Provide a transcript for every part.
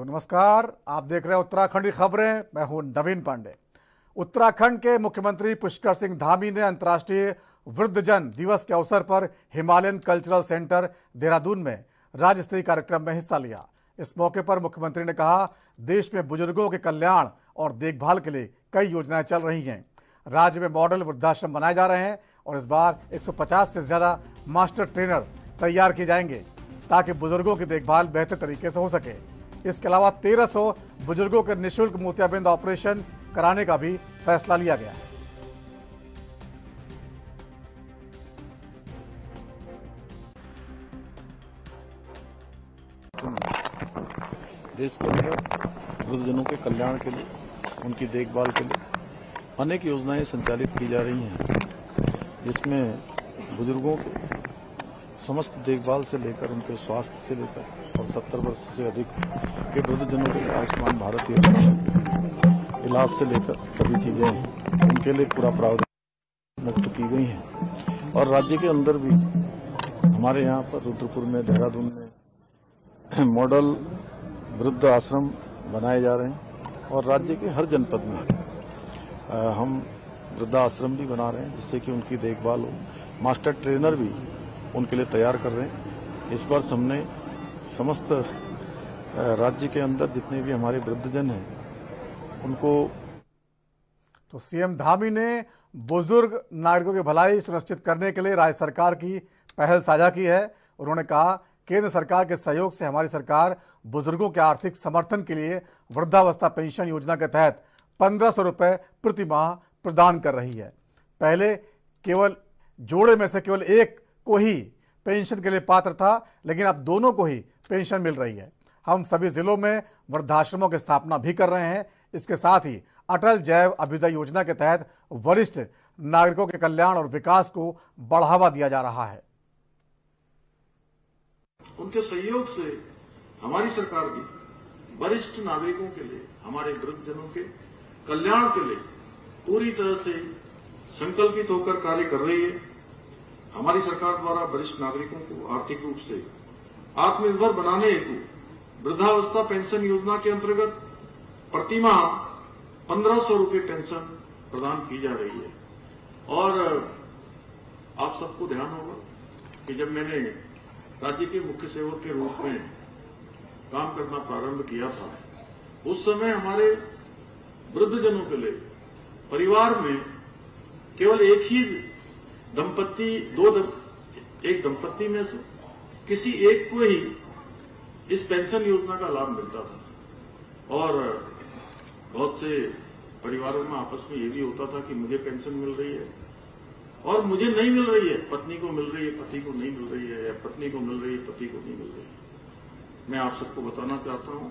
तो नमस्कार, आप देख रहे हैं उत्तराखंडी खबरें। मैं हूं नवीन पांडे। उत्तराखंड के मुख्यमंत्री पुष्कर सिंह धामी ने अंतर्राष्ट्रीय वृद्धजन दिवस के अवसर पर हिमालयन कल्चरल सेंटर देहरादून में राज्य स्तरीय कार्यक्रम में हिस्सा लिया। इस मौके पर मुख्यमंत्री ने कहा, देश में बुजुर्गों के कल्याण और देखभाल के लिए कई योजनाएं चल रही हैं। राज्य में मॉडल वृद्धाश्रम बनाए जा रहे हैं और इस बार 150 से ज्यादा मास्टर ट्रेनर तैयार किए जाएंगे ताकि बुजुर्गों की देखभाल बेहतर तरीके से हो सके। इसके अलावा 1300 बुजुर्गों के निःशुल्क मोतियाबिंद ऑपरेशन कराने का भी फैसला लिया गया है। देश के अंदर वृद्धजनों के कल्याण के लिए, उनकी देखभाल के लिए अनेक योजनाएं संचालित की जा रही हैं, जिसमें बुजुर्गों के समस्त देखभाल से लेकर उनके स्वास्थ्य से लेकर और 70 वर्ष से अधिक के वृद्धजनों के लिए आयुष्मान भारत योजना, इलाज से लेकर सभी चीजें उनके लिए पूरा प्रावधान मुक्त की गई हैं। और राज्य के अंदर भी हमारे यहाँ पर रुद्रपुर में, देहरादून में मॉडल वृद्ध आश्रम बनाए जा रहे हैं और राज्य के हर जनपद में हम वृद्धाश्रम भी बना रहे हैं, जिससे कि उनकी देखभाल हो। मास्टर ट्रेनर भी उनके लिए तैयार कर रहे हैं। इस वर्ष हमने समस्त राज्य के अंदर जितने भी हमारे वृद्धजन हैं उनको। तो सीएम धामी ने बुजुर्ग नागरिकों की भलाई सुनिश्चित करने के लिए राज्य सरकार की पहल साझा की है। उन्होंने कहा, केंद्र सरकार के सहयोग से हमारी सरकार बुजुर्गों के आर्थिक समर्थन के लिए वृद्धावस्था पेंशन योजना के तहत 1500 रुपए प्रति माह प्रदान कर रही है। पहले केवल जोड़े में से केवल एक को ही पेंशन के लिए पात्र था, लेकिन अब दोनों को ही पेंशन मिल रही है। हम सभी जिलों में वृद्धाश्रमों की स्थापना भी कर रहे हैं। इसके साथ ही अटल जैव अभ्युदय योजना के तहत वरिष्ठ नागरिकों के कल्याण और विकास को बढ़ावा दिया जा रहा है। उनके सहयोग से हमारी सरकार भी वरिष्ठ नागरिकों के लिए, हमारे वृद्धजनों के कल्याण के लिए पूरी तरह से संकल्पित होकर कार्य कर रही है। हमारी सरकार द्वारा वरिष्ठ नागरिकों को आर्थिक रूप से आत्मनिर्भर बनाने हेतु वृद्धावस्था पेंशन योजना के अंतर्गत प्रतिमाह 1500 रुपये पेंशन प्रदान की जा रही है। और आप सबको ध्यान होगा कि जब मैंने राज्य के मुख्य सेवक के रूप में काम करना प्रारंभ किया था, उस समय हमारे वृद्धजनों के लिए परिवार में केवल एक ही दंपत्ति, एक दंपत्ति में से किसी एक को ही इस पेंशन योजना का लाभ मिलता था। और बहुत से परिवारों में आपस में ये भी होता था कि मुझे पेंशन मिल रही है और मुझे नहीं मिल रही है, पत्नी को मिल रही है, पति को नहीं मिल रही है, या पत्नी को मिल रही है, पति को नहीं मिल रही है। मैं आप सबको बताना चाहता हूं,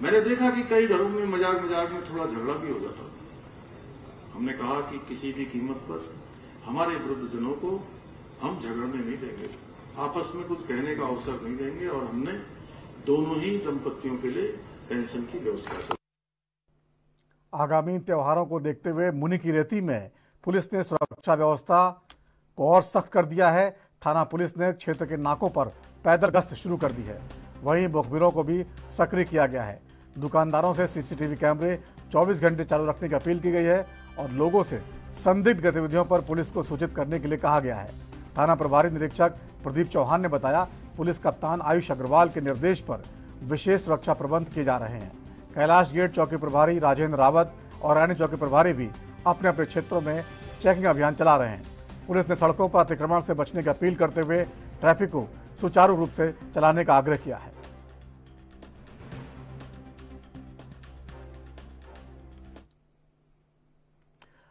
मैंने देखा कि कई घरों में मजाक में थोड़ा झगड़ा भी हो जाता था। हमने कहा कि किसी भी कीमत पर हमारे वृद्धजनों को हम झगड़ने नहीं देंगे, आपस में कुछ कहने का अवसर नहीं देंगे, और हमने दोनों ही दंपत्तियों के लिए पेंशन की व्यवस्था की। आगामी त्योहारों को देखते हुए मुनि की रेती में पुलिस ने सुरक्षा व्यवस्था को और सख्त कर दिया है। थाना पुलिस ने क्षेत्र के नाकों पर पैदल गश्त शुरू कर दी है। वहीं मुखबिरों को भी सक्रिय किया गया है। दुकानदारों से सीसीटीवी कैमरे 24 घंटे चालू रखने की अपील की गई है और लोगों से संदिग्ध गतिविधियों पर पुलिस को सूचित करने के लिए कहा गया है। थाना प्रभारी निरीक्षक प्रदीप चौहान ने बताया, पुलिस कप्तान आयुष अग्रवाल के निर्देश पर विशेष सुरक्षा प्रबंध किए जा रहे हैं। कैलाश गेट चौकी प्रभारी राजेंद्र रावत और अन्य चौकी प्रभारी भी अपने अपने क्षेत्रों में चेकिंग अभियान चला रहे हैं। पुलिस ने सड़कों पर अतिक्रमण से बचने की अपील करते हुए ट्रैफिक को सुचारू रूप से चलाने का आग्रह किया है।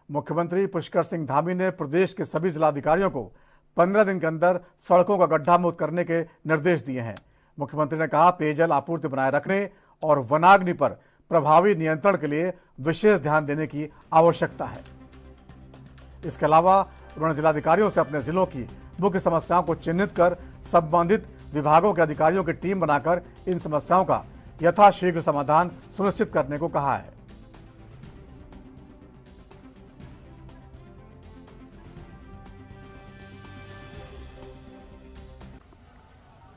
मुख्यमंत्री पुष्कर सिंह धामी ने प्रदेश के सभी जिलाधिकारियों को 15 दिन के अंदर सड़कों का गड्ढा मुक्त करने के निर्देश दिए हैं। मुख्यमंत्री ने कहा, पेयजल आपूर्ति बनाए रखने और वनाग्नि पर प्रभावी नियंत्रण के लिए विशेष ध्यान देने की आवश्यकता है। इसके अलावा उन्होंने जिलाधिकारियों से अपने जिलों की मुख्य समस्याओं को चिन्हित कर संबंधित विभागों के अधिकारियों की टीम बनाकर इन समस्याओं का यथाशीघ्र समाधान सुनिश्चित करने को कहा है।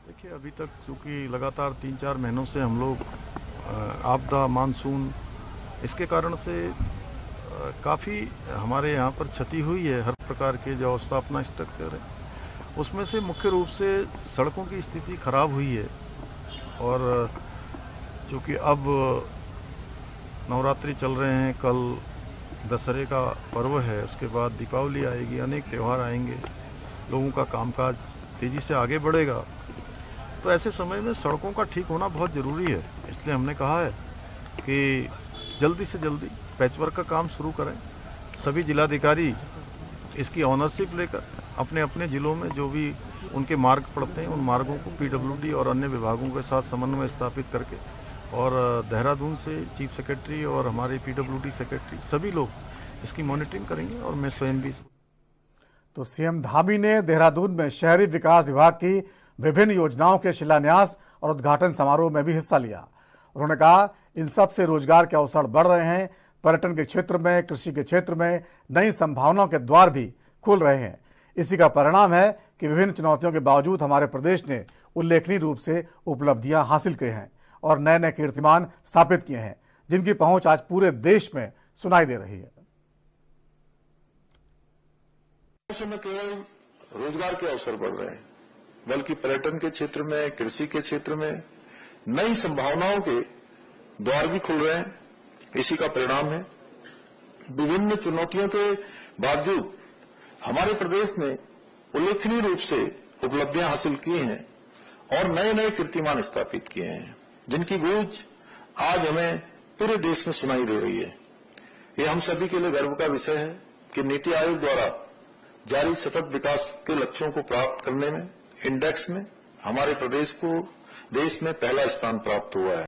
देखिए, अभी तक चूंकि लगातार 3-4 महीनों से हम लोग आपदा, मानसून, इसके कारण से काफ़ी हमारे यहाँ पर क्षति हुई है। हर प्रकार के जो स्थापना स्ट्रक्चर है उसमें से मुख्य रूप से सड़कों की स्थिति खराब हुई है। और चूँकि अब नवरात्रि चल रहे हैं, कल दशहरे का पर्व है, उसके बाद दीपावली आएगी, अनेक त्यौहार आएंगे, लोगों का कामकाज तेज़ी से आगे बढ़ेगा। तो ऐसे समय में सड़कों का ठीक होना बहुत ज़रूरी है। इसलिए हमने कहा है कि जल्दी से जल्दी पैचवर्क का काम शुरू करें। सभी जिलाधिकारी इसकी ऑनरशिप लेकर अपने अपने ज़िलों में जो भी उनके मार्ग पड़ते हैं उन मार्गों को पीडब्ल्यूडी और अन्य विभागों के साथ समन्वय स्थापित करके, और देहरादून से चीफ सेक्रेटरी और हमारे पीडब्ल्यूडी सेक्रेटरी सभी लोग इसकी मॉनिटरिंग करेंगे। और मैं स्वयं भी। तो सीएम धामी ने देहरादून में शहरी विकास विभाग की विभिन्न योजनाओं के शिलान्यास और उद्घाटन समारोह में भी हिस्सा लिया। उन्होंने कहा, इन सब से रोजगार के अवसर बढ़ रहे हैं। पर्यटन के क्षेत्र में, कृषि के क्षेत्र में नई संभावनाओं के द्वार भी खुल रहे हैं। इसी का परिणाम है कि विभिन्न चुनौतियों के बावजूद हमारे प्रदेश ने उल्लेखनीय रूप से उपलब्धियां हासिल की हैं और नए नए कीर्तिमान स्थापित किए हैं, जिनकी पहुंच आज पूरे देश में सुनाई दे रही है। में केवल रोजगार के अवसर बढ़ रहे हैं, बल्कि पर्यटन के क्षेत्र में, कृषि के क्षेत्र में नई संभावनाओं के द्वार भी खुल रहे हैं। इसी का परिणाम है विभिन्न चुनौतियों के बावजूद हमारे प्रदेश ने उल्लेखनीय रूप से उपलब्धियां हासिल की हैं और नए नए कीर्तिमान स्थापित किए हैं, जिनकी गूंज आज हमें पूरे देश में सुनाई दे रही है। ये हम सभी के लिए गर्व का विषय है कि नीति आयोग द्वारा जारी सतत विकास के लक्ष्यों को प्राप्त करने में इंडेक्स में हमारे प्रदेश को देश में पहला स्थान प्राप्त हुआ है।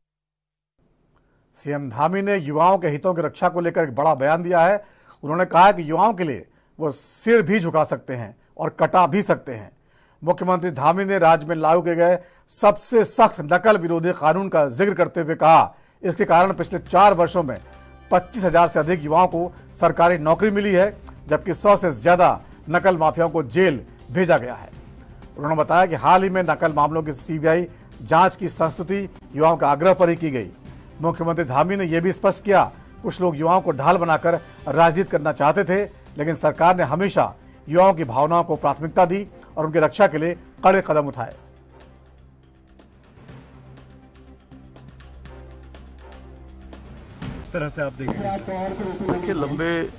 सीएम धामी ने युवाओं के हितों की रक्षा को लेकर एक बड़ा बयान दिया है। उन्होंने कहा कि युवाओं के लिए वो सिर भी झुका सकते हैं और कटा भी सकते हैं। मुख्यमंत्री धामी ने राज्य में लागू किए गए सबसे सख्त नकल विरोधी कानून का जिक्र करते हुए कहा, इसके कारण पिछले 4 वर्षों में 25,000 से अधिक युवाओं को सरकारी नौकरी मिली है, जबकि 100 से ज्यादा नकल माफियाओं को जेल भेजा गया है। उन्होंने बताया कि हाल ही में नकल मामलों की सीबीआई जांच की संस्तुति युवाओं के आग्रह पर ही की गई। मुख्यमंत्री धामी ने यह भी स्पष्ट किया, कुछ लोग युवाओं को ढाल बनाकर राजनीति करना चाहते थे, लेकिन सरकार ने हमेशा युवाओं की भावनाओं को प्राथमिकता दी और उनकी रक्षा के लिए कड़े कदम उठाए। इस तरह से आप देखिए लंबे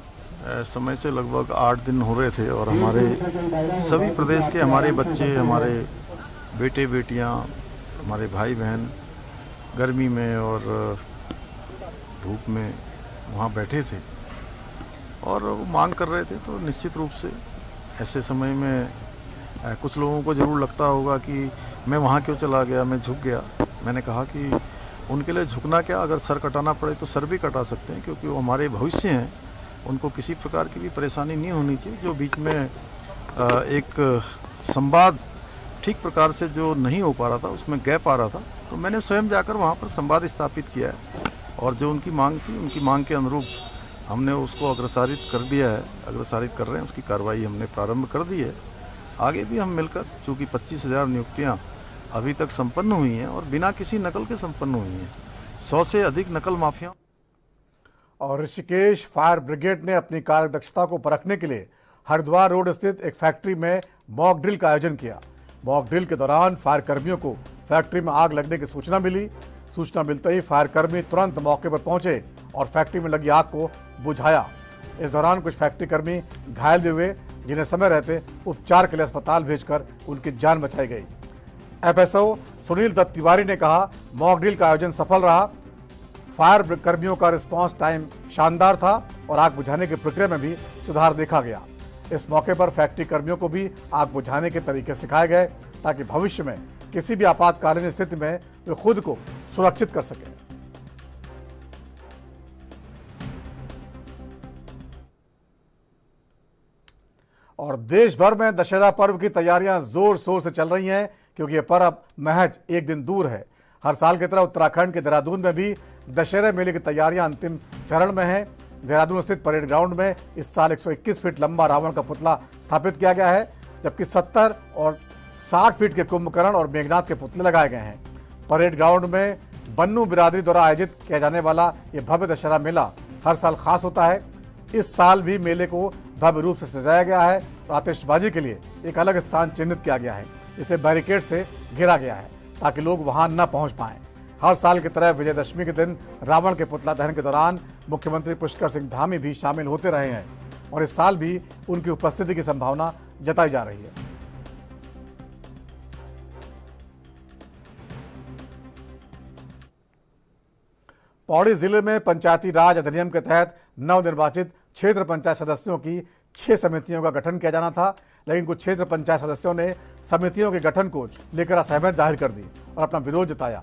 समय से लगभग 8 दिन हो रहे थे और हमारे सभी प्रदेश के हमारे बच्चे, हमारे बेटे बेटियां, हमारे भाई बहन गर्मी में और धूप में वहाँ बैठे थे और वो मांग कर रहे थे। तो निश्चित रूप से ऐसे समय में कुछ लोगों को ज़रूर लगता होगा कि मैं वहाँ क्यों चला गया, मैं झुक गया। मैंने कहा कि उनके लिए झुकना क्या, अगर सर कटाना पड़े तो सर भी कटा सकते हैं, क्योंकि वो हमारे भविष्य हैं। उनको किसी प्रकार की भी परेशानी नहीं होनी चाहिए। जो बीच में एक संवाद ठीक प्रकार से जो नहीं हो पा रहा था, उसमें गैप आ रहा था, तो मैंने स्वयं जाकर वहाँ पर संवाद स्थापित किया है और जो उनकी मांग थी, उनकी मांग के अनुरूप हमने उसको अग्रसारित कर दिया है, अग्रसारित कर रहे हैं। उसकी कार्रवाई हमने प्रारंभ कर दी है। आगे भी हम मिलकर, चूँकि 25,000 नियुक्तियाँ अभी तक संपन्न हुई हैं और बिना किसी नकल के संपन्न हुई हैं, 100 से अधिक नकल माफिया। और ऋषिकेश फायर ब्रिगेड ने अपनी कार्यदक्षता को परखने के लिए हरिद्वार रोड स्थित एक फैक्ट्री में मॉक ड्रिल का आयोजन किया। मॉक ड्रिल के दौरान फायर कर्मियों को फैक्ट्री में आग लगने की सूचना मिली। सूचना मिलते ही फायर कर्मी तुरंत मौके पर पहुंचे और फैक्ट्री में लगी आग को बुझाया। इस दौरान कुछ फैक्ट्री कर्मी घायल भी हुए, जिन्हें समय रहते उपचार के लिए अस्पताल भेजकर उनकी जान बचाई गई। एफएसओ सुनील दत्त तिवारी ने कहा, मॉक ड्रिल का आयोजन सफल रहा। फायर कर्मियों का रिस्पांस टाइम शानदार था और आग बुझाने की प्रक्रिया में भी सुधार देखा गया। इस मौके पर फैक्ट्री कर्मियों को भी आग बुझाने के तरीके सिखाए गए, ताकि भविष्य में किसी भी आपातकालीन स्थिति में वे खुद को सुरक्षित कर सकें। और देश भर में दशहरा पर्व की तैयारियां जोर शोर से चल रही हैं, क्योंकि यह पर्व महज एक दिन दूर है। हर साल की तरह उत्तराखंड के देहरादून में भी दशहरे मेले की तैयारियां अंतिम चरण में हैं। देहरादून स्थित परेड ग्राउंड में इस साल 121 फीट लंबा रावण का पुतला स्थापित किया गया है, जबकि 70 और 60 फीट के कुंभकर्ण और मेघनाथ के पुतले लगाए गए हैं। परेड ग्राउंड में बन्नू बिरादरी द्वारा आयोजित किया जाने वाला ये भव्य दशहरा मेला हर साल खास होता है। इस साल भी मेले को भव्य रूप से सजाया गया है और आतिशबाजी के लिए एक अलग स्थान चिन्हित किया गया है, जिसे बैरिकेड से घेरा गया है ताकि लोग वहां न पहुंच पाएं। हर साल की तरह विजयदशमी के दिन रावण के पुतला दहन के दौरान मुख्यमंत्री पुष्कर सिंह धामी भी शामिल होते रहे हैं और इस साल भी उनकी उपस्थिति की संभावना जताई जा रही है। पौड़ी जिले में पंचायती राज अधिनियम के तहत नवनिर्वाचित क्षेत्र पंचायत सदस्यों की 6 समितियों का गठन किया जाना था, लेकिन कुछ क्षेत्र पंचायत सदस्यों ने समितियों के गठन को लेकर असहमति जाहिर कर दी और अपना विरोध जताया।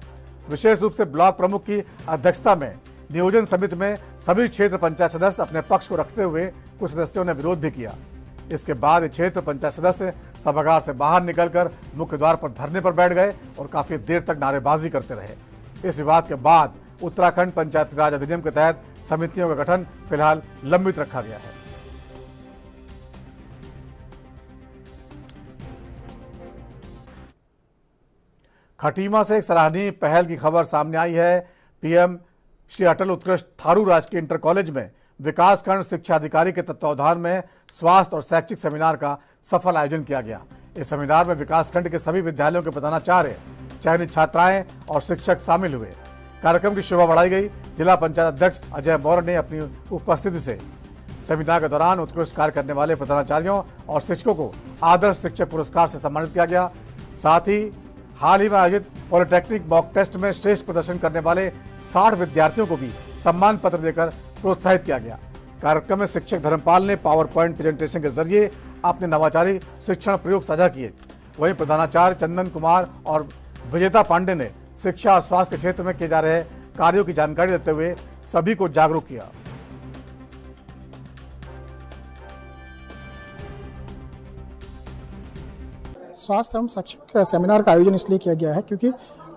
विशेष रूप से ब्लॉक प्रमुख की अध्यक्षता में नियोजन समिति में सभी क्षेत्र पंचायत सदस्य अपने पक्ष को रखते हुए कुछ सदस्यों ने विरोध भी किया। इसके बाद क्षेत्र पंचायत सदस्य सभागार से बाहर निकलकर मुख्य द्वार पर धरने पर बैठ गए और काफी देर तक नारेबाजी करते रहे। इस विवाद के बाद उत्तराखंड पंचायती राज अधिनियम के तहत समितियों का गठन फिलहाल लंबित रखा गया है। खटीमा से एक सराहनीय पहल की खबर सामने आई है। पीएम श्री अटल उत्कृष्ट थारू राजकीय इंटर कॉलेज में विकासखंड शिक्षा अधिकारी के तत्वावधान में स्वास्थ्य और शैक्षिक सेमिनार का सफल आयोजन किया गया। इस सेमिनार में विकासखंड के सभी विद्यालयों के प्रधानाचार्य, चयनित छात्राएं और शिक्षक शामिल हुए। कार्यक्रम की शोभा बढ़ाई गई। जिला पंचायत अध्यक्ष अजय मौर्य ने अपनी उपस्थिति से सेमिनार के दौरान उत्कृष्ट कार्य करने वाले प्रधानाचार्यों और शिक्षकों को आदर्श शिक्षक पुरस्कार से सम्मानित किया गया। साथ ही हाल ही में आयोजित पॉलिटेक्निक मॉक टेस्ट में श्रेष्ठ प्रदर्शन करने वाले 60 विद्यार्थियों को भी सम्मान पत्र देकर प्रोत्साहित किया गया। कार्यक्रम में शिक्षक धर्मपाल ने पावर पॉइंट प्रेजेंटेशन के जरिए अपने नवाचारी शिक्षण प्रयोग साझा किए। वहीं प्रधानाचार्य चंदन कुमार और विजेता पांडे ने शिक्षा और स्वास्थ्य के क्षेत्र में किए जा रहे कार्यों की जानकारी देते हुए सभी को जागरूक किया। स्वास्थ्य एवं शैक्षिक सेमिनार का आयोजन इसलिए किया गया है क्योंकि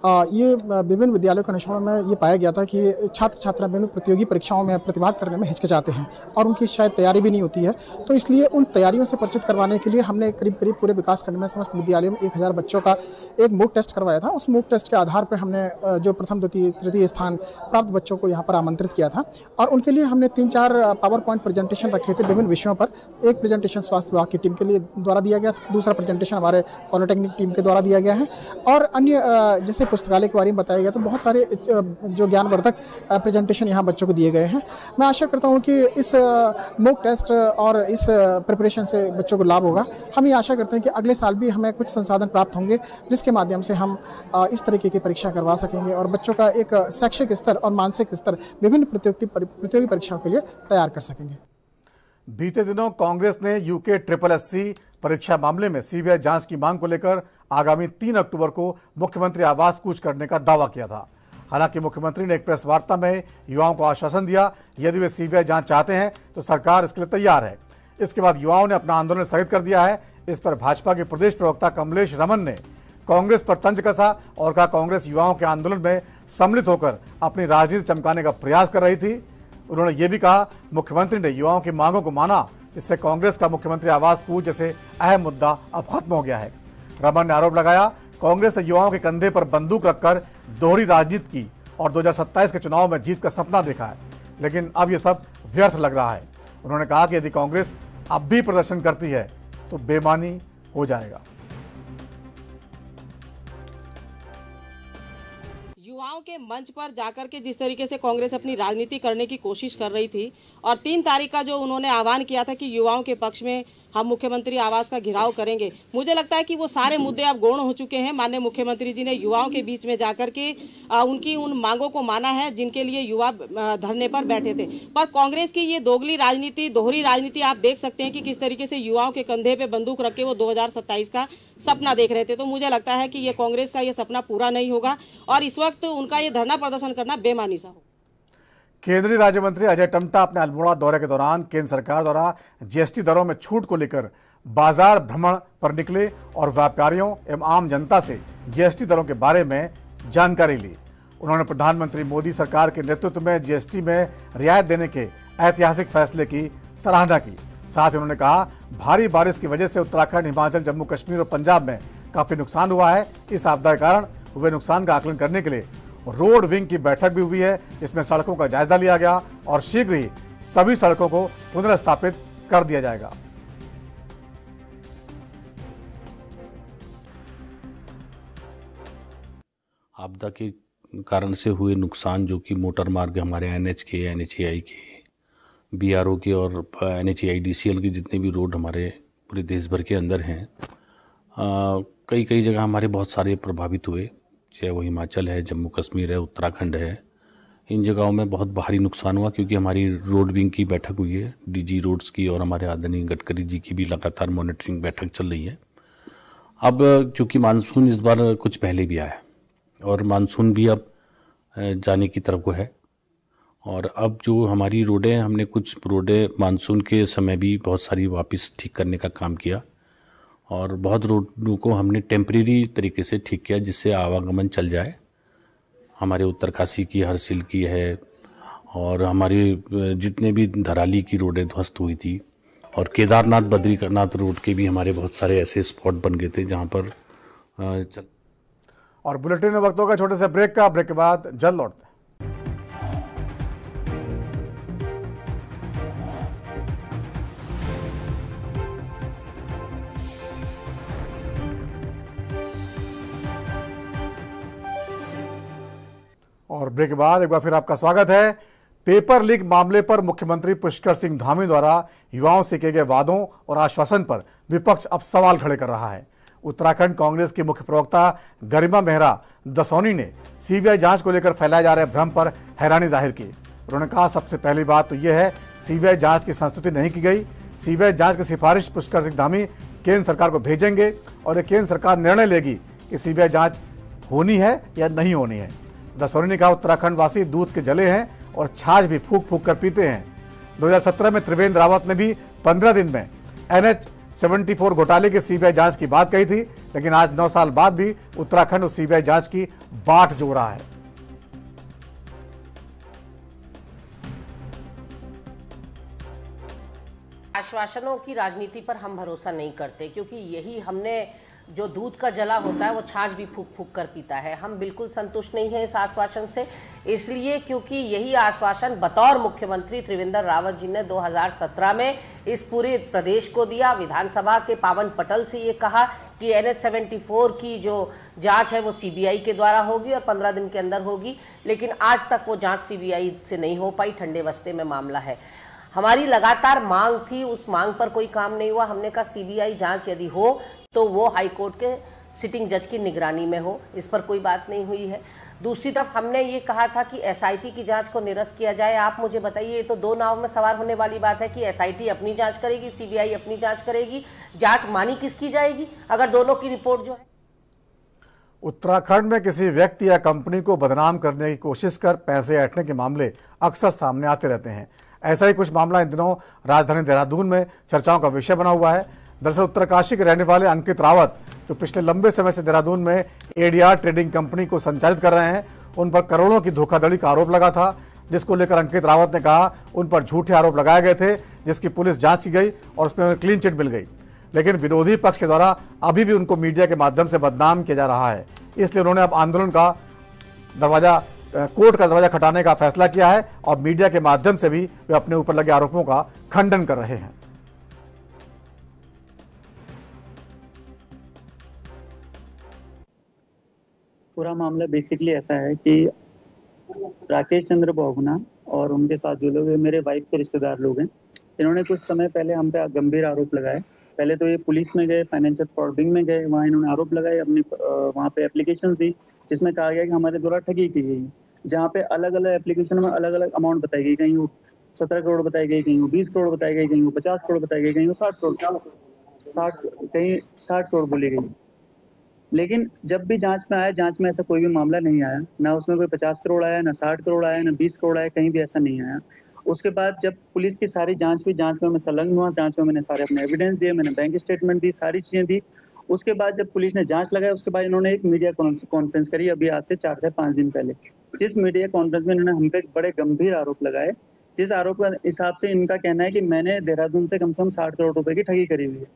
ये विभिन्न विद्यालयों के अनुसार में ये पाया गया था कि छात्र छात्रा विभिन्न प्रतियोगी परीक्षाओं में प्रतिभाग करने में हिचकिचाते हैं और उनकी शायद तैयारी भी नहीं होती है। तो इसलिए उन तैयारियों से परिचित करवाने के लिए हमने करीब करीब पूरे विकासखंड में समस्त विद्यालयों में 1000 बच्चों का एक मूक टेस्ट करवाया था। उस मूक टेस्ट के आधार पर हमने जो प्रथम द्वितीय तृतीय स्थान प्राप्त बच्चों को यहाँ पर आमंत्रित किया था और उनके लिए हमने 3-4 पावर पॉइंट प्रेजेंटेशन रखे थे विभिन्न विषयों पर। एक प्रेजेंटेशन स्वास्थ्य विभाग की टीम के लिए द्वारा दिया गया था, दूसरा प्रेजेंटेशन हमारे पॉलिटेक्निक टीम के द्वारा दिया गया है और अन्य जैसे पुस्तकालय के बारे में बताया गया। तो बहुत सारे जो ज्ञानवर्धक प्रेजेंटेशन यहाँ बच्चों को दिए गए हैं। मैं आशा करता हूँ कि इस मॉक टेस्ट और इस प्रिपरेशन से बच्चों को लाभ होगा। हम ये आशा करते हैं कि अगले साल भी हमें कुछ संसाधन प्राप्त होंगे जिसके माध्यम से हम इस तरीके की परीक्षा करवा सकेंगे और बच्चों का एक शैक्षिक स्तर और मानसिक स्तर विभिन्न प्रतियोगी परीक्षाओं के लिए तैयार कर सकेंगे। बीते दिनों कांग्रेस ने यूके SSC परीक्षा मामले में सीबीआई जांच की मांग को लेकर आगामी 3 अक्टूबर को मुख्यमंत्री आवास कूच करने का दावा किया था। हालांकि मुख्यमंत्री ने एक प्रेस वार्ता में युवाओं को आश्वासन दिया यदि वे सीबीआई जांच चाहते हैं तो सरकार इसके लिए तैयार है। इसके बाद युवाओं ने अपना आंदोलन स्थगित कर दिया है। इस पर भाजपा के प्रदेश प्रवक्ता कमलेश रमन ने कांग्रेस पर तंज कसा और कहा कांग्रेस युवाओं के आंदोलन में सम्मिलित होकर अपनी राजनीति चमकाने का प्रयास कर रही थी। उन्होंने ये भी कहा मुख्यमंत्री ने युवाओं की मांगों को माना, जिससे कांग्रेस का मुख्यमंत्री आवास कूच जैसे अहम मुद्दा अब खत्म हो गया है। रमन ने आरोप लगाया कांग्रेस ने युवाओं के कंधे पर बंदूक रखकर दोहरी राजनीति की और 2027 के चुनाव में जीत का सपना देखा है, लेकिन अब यह सब व्यर्थ लग रहा है। उन्होंने कहा कि यदि कांग्रेस अब भी प्रदर्शन करती है तो बेईमानी हो जाएगा। युवाओं के मंच पर जाकर के जिस तरीके से कांग्रेस अपनी राजनीति करने की कोशिश कर रही थी और 3 तारीख का जो उन्होंने आह्वान किया था कि युवाओं के पक्ष में हम मुख्यमंत्री आवास का घेराव करेंगे, मुझे लगता है कि वो सारे मुद्दे अब गौण हो चुके हैं। माननीय मुख्यमंत्री जी ने युवाओं के बीच में जाकर के उनकी उन मांगों को माना है जिनके लिए युवा धरने पर बैठे थे। पर कांग्रेस की ये दोगली राजनीति, दोहरी राजनीति आप देख सकते हैं कि किस तरीके से युवाओं के कंधे पे बंदूक रख के वो 2027 का सपना देख रहे थे। तो मुझे लगता है कि ये कांग्रेस का ये सपना पूरा नहीं होगा और इस वक्त उनका ये धरना प्रदर्शन करना बेमानी सा हो। केंद्रीय राज्य मंत्री अजय टम्टा अपने अल्मोड़ा दौरे के दौरान केंद्र सरकार द्वारा जीएसटी दरों में छूट को लेकर बाजार भ्रमण पर निकले और व्यापारियों एवं आम जनता से जीएसटी दरों के बारे में जानकारी ली। उन्होंने प्रधानमंत्री मोदी सरकार के नेतृत्व में जीएसटी में रियायत देने के ऐतिहासिक फैसले की सराहना की। साथ ही उन्होंने कहा भारी बारिश की वजह से उत्तराखंड, हिमाचल, जम्मू कश्मीर और पंजाब में काफी नुकसान हुआ है। इस आपदा के कारण हुए नुकसान का आकलन करने के लिए रोड विंग की बैठक भी हुई है, जिसमें सड़कों का जायजा लिया गया और शीघ्र ही सभी सड़कों को पुनर्स्थापित कर दिया जाएगा। आपदा के कारण से हुए नुकसान जो कि मोटर मार्ग हमारे NH के, NHAI के, BRO के और NHAI DCL के जितने भी रोड हमारे पूरे देश भर के अंदर हैं, कई कई जगह हमारे बहुत सारे प्रभावित हुए, चाहे वो हिमाचल है, जम्मू कश्मीर है, उत्तराखंड है। इन जगहों में बहुत भारी नुकसान हुआ क्योंकि हमारी रोड विंग की बैठक हुई है, DG रोड्स की, और हमारे आदरणीय गडकरी जी की भी लगातार मॉनिटरिंग बैठक चल रही है। अब चूँकि मानसून इस बार कुछ पहले भी आया और मानसून भी अब जाने की तरफ को है, और अब जो हमारी रोडें, हमने कुछ रोडें मानसून के समय भी बहुत सारी वापस ठीक करने का काम किया और बहुत रोडों को हमने टेम्परेरी तरीके से ठीक किया जिससे आवागमन चल जाए। हमारे उत्तरकाशी की, हरसिल की है, और हमारे जितने भी धराली की रोडें ध्वस्त हुई थी, और केदारनाथ बद्रीनाथ रोड के भी हमारे बहुत सारे ऐसे स्पॉट बन गए थे जहाँ पर और बुलेटिन में वक्त होगा छोटे से ब्रेक का। ब्रेक के बाद जल्द लौटते हैं। और ब्रेक के बाद एक बार फिर आपका स्वागत है। पेपर लीक मामले पर मुख्यमंत्री पुष्कर सिंह धामी द्वारा युवाओं से किए गए वादों और आश्वासन पर विपक्ष अब सवाल खड़े कर रहा है। उत्तराखंड कांग्रेस के मुख्य प्रवक्ता गरिमा मेहरा दसौनी ने सीबीआई जांच को लेकर फैलाए जा रहे भ्रम पर हैरानी जाहिर की। उन्होंने कहा, सबसे पहली बात तो यह है, सीबीआई जांच की संस्तुति नहीं की गई। सीबीआई जांच की सिफारिश पुष्कर सिंह धामी केंद्र सरकार को भेजेंगे और केंद्र सरकार निर्णय लेगी कि सीबीआई जांच होनी है या नहीं होनी है। दसौनी ने कहा, उत्तराखंड वासी दूध के जले हैं और छाछ भी फूक फूक कर पीते हैं। 2017 में त्रिवेंद्र रावत ने भी 15 दिन में NH-74 घोटाले की सीबीआई जांच की बात कही थी, लेकिन आज 9 साल बाद भी उत्तराखंड उस सीबीआई जांच की बाट जो रहा है। आश्वासनों की राजनीति पर हम भरोसा नहीं करते, क्योंकि यही हमने जो दूध का जला होता है वो छाछ भी फूक फूक कर पीता है। हम बिल्कुल संतुष्ट नहीं हैं इस आश्वासन से, इसलिए क्योंकि यही आश्वासन बतौर मुख्यमंत्री त्रिवेंद्र रावत जी ने 2017 में इस पूरे प्रदेश को दिया। विधानसभा के पावन पटल से ये कहा कि NH-74 की जो जांच है वो सीबीआई के द्वारा होगी और 15 दिन के अंदर होगी, लेकिन आज तक वो जांच सीबीआई से नहीं हो पाई। ठंडे बस्ते में मामला है। हमारी लगातार मांग थी, उस मांग पर कोई काम नहीं हुआ। हमने कहा सीबीआई जांच यदि हो तो वो हाईकोर्ट के सिटिंग जज की निगरानी में हो, इस पर कोई बात नहीं हुई है। दूसरी तरफ हमने ये कहा था कि SIT की जांच को निरस्त किया जाए। आप मुझे बताइए, ये तो दो नाव में सवार होने वाली बात है कि SIT अपनी जांच करेगी, सीबीआई अपनी जांच करेगी। जांच मानी किसकी जाएगी अगर दोनों की रिपोर्ट जो है। उत्तराखंड में किसी व्यक्ति या कंपनी को बदनाम करने की कोशिश कर पैसे ऐंठने के मामले अक्सर सामने आते रहते हैं। ऐसा ही कुछ मामला इन दिनों राजधानी देहरादून में चर्चाओं का विषय बना हुआ है। दरअसल उत्तरकाशी के रहने वाले अंकित रावत, जो पिछले लंबे समय से देहरादून में ADR ट्रेडिंग कंपनी को संचालित कर रहे हैं, उन पर करोड़ों की धोखाधड़ी का आरोप लगा था, जिसको लेकर अंकित रावत ने कहा उन पर झूठे आरोप लगाए गए थे, जिसकी पुलिस जांच की गई और उसमें उन्हें क्लीन चिट मिल गई। लेकिन विरोधी पक्ष के द्वारा अभी भी उनको मीडिया के माध्यम से बदनाम किया जा रहा है। इसलिए उन्होंने अब आंदोलन का दरवाजा, कोर्ट का दरवाजा खटाने का फैसला किया है और मीडिया के माध्यम से भी वे अपने ऊपर लगे आरोपों का खंडन कर रहे हैं। पूरा मामला बेसिकली ऐसा है कि राकेश चंद्र बहुगुणा और उनके साथ जो लोग मेरे वाइफ के रिश्तेदार लोग हैं, इन्होंने कुछ समय पहले हम पे गंभीर आरोप लगाए। पहले तो ये पुलिस में गए, फाइनेंशियल फ्रॉडिंग में गए, वहाँ इन्होंने आरोप लगाए, अपनी वहाँ पे एप्लीकेशंस दी जिसमें कहा गया कि हमारे द्वारा ठगी की गई, जहाँ पे अलग अलग एप्लीकेशन में अलग अलग अमाउंट बताई गई। कहीं वो 17 करोड़ बताई गई, कहीं वो 20 करोड़ बताई गई, कहीं वो 50 करोड़ बताई गई, कहीं वो 60 करोड़ बोली गई। लेकिन जब भी जांच में आया, जांच में ऐसा कोई भी मामला नहीं आया, ना उसमें कोई 50 करोड़ आया, ना 60 करोड़ आया, ना 20 करोड़ आया, कहीं भी ऐसा नहीं आया। उसके बाद जब पुलिस की सारी जांच हुई, जांच में मैं संलग्न हुआ, जांच में मैंने सारे अपने एविडेंस दिए, मैंने बैंक स्टेटमेंट दी, सारी चीजें दी। उसके बाद जब पुलिस ने जांच लगाई, उसके बाद इन्होंने एक मीडिया कॉन्फ्रेंस करी अभी आज से 4 से 5 दिन पहले, जिस मीडिया कॉन्फ्रेंस में इन्होंने हम पे बड़े गंभीर आरोप लगाए, जिस आरोप के हिसाब से इनका कहना है कि मैंने देहरादून से कम 60 करोड़ रुपए की ठगी करी हुई है।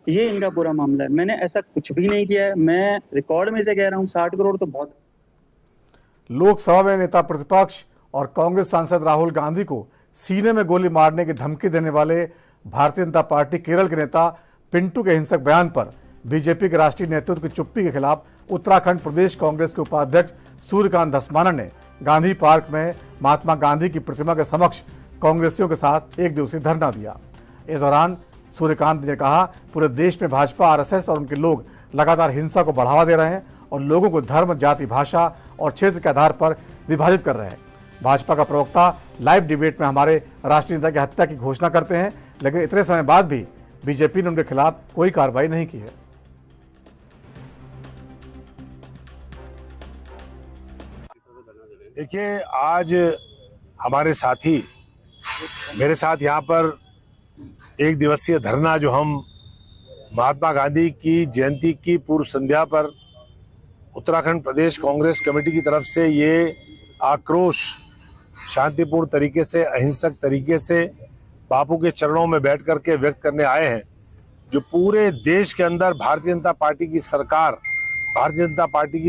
ये इनका पूरा मामला है। मैंने ऐसा कुछ भी नहीं किया है। मैं रिकॉर्ड में से कह रहा हूँ 60 करोड़ तो बहुत। लोकसभा में नेता प्रतिपक्ष और कांग्रेस सांसद राहुल गांधी को सीने में गोली मारने की धमकी देने वाले भारतीय जनता पार्टी केरल के नेता पिंटू के हिंसक बयान पर बीजेपी के राष्ट्रीय नेतृत्व की चुप्पी के खिलाफ उत्तराखंड प्रदेश कांग्रेस के उपाध्यक्ष सूर्यकांत धस्माना ने गांधी पार्क में महात्मा गांधी की प्रतिमा के समक्ष कांग्रेसियों के साथ एक दिवसीय धरना दिया। इस दौरान सूर्यकांत ने कहा, पूरे देश में भाजपा, आरएसएस और उनके लोग लगातार हिंसा को बढ़ावा दे रहे हैं और लोगों को धर्म, जाति, भाषा और क्षेत्र के आधार पर विभाजित कर रहे हैं। भाजपा का प्रवक्ता लाइव डिबेट में हमारे राष्ट्रीय नेता की हत्या की घोषणा करते हैं, लेकिन इतने समय बाद भी बीजेपी ने उनके खिलाफ कोई कार्रवाई नहीं की है। देखिए, आज हमारे साथी मेरे साथ यहाँ पर एक दिवसीय धरना जो हम महात्मा गांधी की जयंती की पूर्व संध्या पर उत्तराखंड प्रदेश कांग्रेस कमेटी की तरफ से ये आक्रोश शांतिपूर्ण तरीके से, अहिंसक तरीके से बापू के चरणों में बैठ करके व्यक्त करने आए हैं। जो पूरे देश के अंदर भारतीय जनता पार्टी की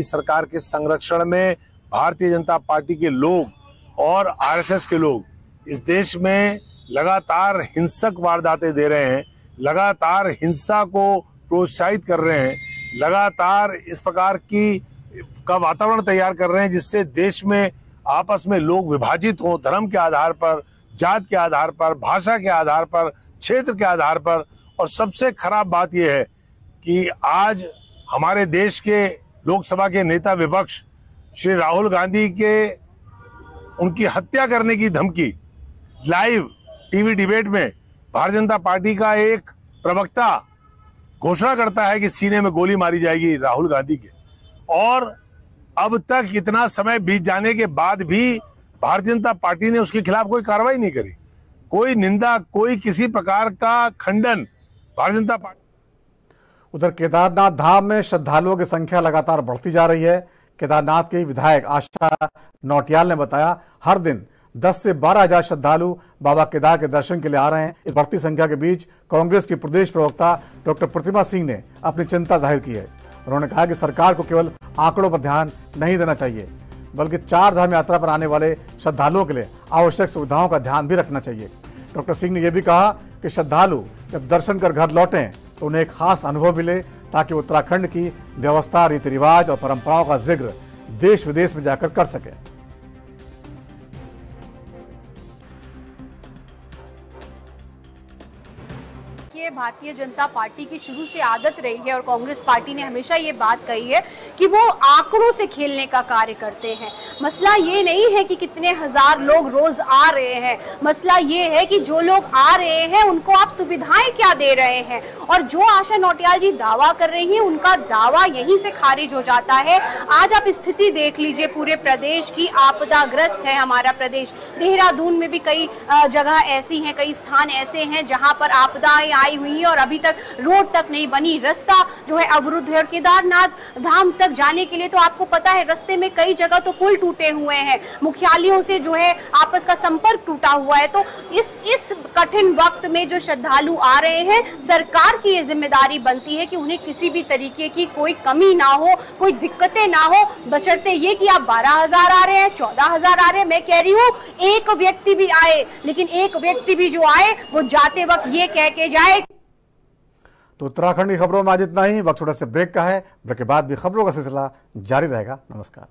सरकार के संरक्षण में भारतीय जनता पार्टी के लोग और आरएसएस के लोग इस देश में लगातार हिंसक वारदातें दे रहे हैं, लगातार हिंसा को प्रोत्साहित कर रहे हैं, लगातार इस प्रकार का वातावरण तैयार कर रहे हैं जिससे देश में आपस में लोग विभाजित हों, धर्म के आधार पर, जात के आधार पर, भाषा के आधार पर, क्षेत्र के आधार पर। और सबसे खराब बात यह है कि आज हमारे देश के लोकसभा के नेता विपक्ष श्री राहुल गांधी के उनकी हत्या करने की धमकी लाइव टीवी डिबेट में भारतीय जनता पार्टी का एक प्रवक्ता घोषणा करता है कि सीने में गोली मारी जाएगी राहुल गांधी के। और अब तक इतना समय बीत जाने के बाद भी भारतीय जनता पार्टी ने उसके खिलाफ कोई कार्रवाई नहीं करी, कोई निंदा, कोई किसी प्रकार का खंडन भारतीय जनता पार्टी। उधर केदारनाथ धाम में श्रद्धालुओं की संख्या लगातार बढ़ती जा रही है। केदारनाथ के विधायक आशा नौटियाल ने बताया, हर दिन 10 से 12 हजार श्रद्धालु बाबा केदार के दर्शन के लिए आ रहे हैं। इस बढ़ती संख्या के बीच कांग्रेस की प्रदेश प्रवक्ता डॉक्टर प्रतिमा सिंह ने अपनी चिंता जाहिर की है। उन्होंने कहा कि सरकार को केवल आंकड़ों पर ध्यान नहीं देना चाहिए, बल्कि 4 धाम यात्रा पर आने वाले श्रद्धालुओं के लिए आवश्यक सुविधाओं का ध्यान भी रखना चाहिए। डॉक्टर सिंह ने यह भी कहा कि श्रद्धालु जब दर्शन कर घर लौटें तो उन्हें एक खास अनुभव मिले, ताकि उत्तराखंड की व्यवस्था, रीति रिवाज और परंपराओं का जिक्र देश विदेश में जाकर कर सके। भारतीय जनता पार्टी की शुरू से आदत रही है और कांग्रेस पार्टी ने हमेशा ये बात कही है कि वो आंकड़ों से खेलने का कार्य करते हैं। मसला ये नहीं है कि कितने हजार लोग रोज आ रहे हैं, मसला ये है कि जो लोग आ रहे हैं उनको आप सुविधाएं क्या दे रहे हैं। और जो आशा नौटियाल जी दावा कर रही हैं, उनका दावा यहीं से खारिज हो जाता है। आज आप स्थिति देख लीजिए, पूरे प्रदेश की आपदाग्रस्त है हमारा प्रदेश। देहरादून में भी कई जगह ऐसी हैं, कई स्थान ऐसे हैं जहां पर आपदाएं आई हुई है और अभी तक रोड तक नहीं बनी, रास्ता जो है अवरुद्ध है। और केदारनाथ धाम तक जाने के लिए तो आपको पता है रास्ते में कई जगह तो पुल टूटे हुए हैं, मुख्यालयों से जो है आपस का संपर्क टूटा हुआ है। तो इस कठिन वक्त में जो श्रद्धालु आ रहे हैं, सरकार की ये जिम्मेदारी बनती है कि उन्हें किसी भी तरीके की कोई कमी ना हो, कोई दिक्कतें ना हो, बशर्ते ये कि आप 12,000 आ रहे हैं, 14,000 आ रहे हैं। मैं कह रही हूँ एक व्यक्ति भी आए, लेकिन एक व्यक्ति भी जो आए वो जाते वक्त ये कह के जाए। तो उत्तराखंड की खबरों में आज इतना ही। वक्त छोटे से ब्रेक का है, ब्रेक के बाद भी खबरों का सिलसिला जारी रहेगा। नमस्कार।